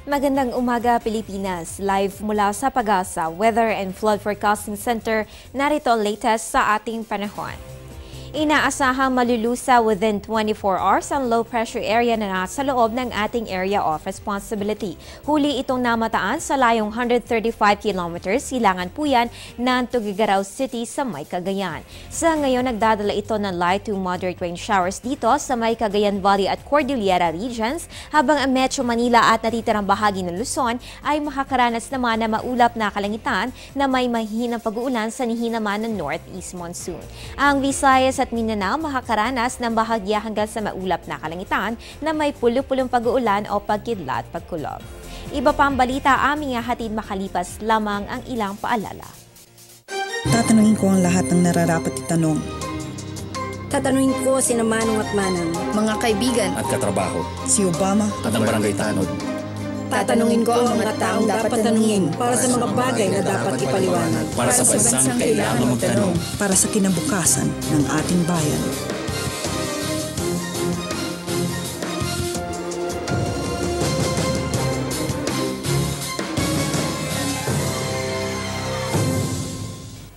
Magandang umaga, Pilipinas. Live mula sa Pag-asa Weather and Flood Forecasting Center, narito ang latest sa ating panahon. Inaasahang malulusa within 24 hours ang low pressure area na nasa loob ng ating area of responsibility. Huli itong namataan sa layong 135 kilometers, silangan po yan ng Tuguegarao City sa May Cagayan. Sa ngayon, nagdadala ito ng light to moderate rain showers dito sa May Cagayan Valley at Cordillera regions, habang ang Metro Manila at natitirang bahagi ng Luzon ay makakaranas naman na maulap na kalangitan na may mahihinang pag-uulan sa nihinaman ng northeast monsoon. Ang Visayas at Mindanao makakaranas ng bahagya hanggang sa maulap na kalangitan na may pulo-pulong pag-uulan o pagkidlat pagkulob. Iba pang balita aming hatid makalipas lamang ang ilang paalala. Tatanungin ko ang lahat ng nararapat itanong. Tatanungin ko sina Manong at Manang, mga kaibigan at katrabaho, Si Obama at ang barangay tanod. tatanungin ko ang mga taong dapat tanungin para sa mga bagay na dapat ipaliwanag. Para sa bansang kailangan magtanong. para sa kinabukasan ng ating bayan.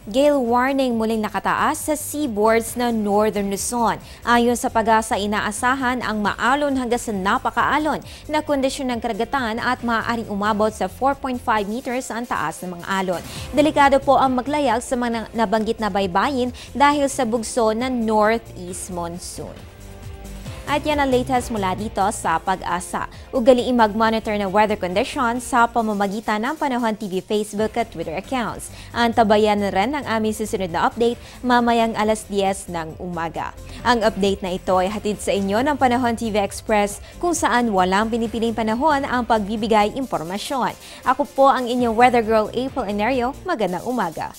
Gale warning muling nakataas sa seaboards ng Northern Luzon. Ayon sa Pag-asa, inaasahan ang maalon hanggang sa napakaalon na kondisyon ng karagatan at maaaring umabot sa 4.5 meters ang taas ng mga alon. Delikado po ang maglayag sa mga nabanggit na baybayin dahil sa bugso ng northeast monsoon. At yan ang latest mula dito sa Pag-asa. Ugaliin mag-monitor ng weather conditions sa pamamagitan ng Panahon TV Facebook at Twitter accounts. Antabayan na rin ang aming susunod na update mamayang alas 10 ng umaga. Ang update na ito ay hatid sa inyo ng Panahon TV Express, kung saan walang pinipiling panahon ang pagbibigay impormasyon. Ako po ang inyong weather girl April Enerio. Magandang umaga.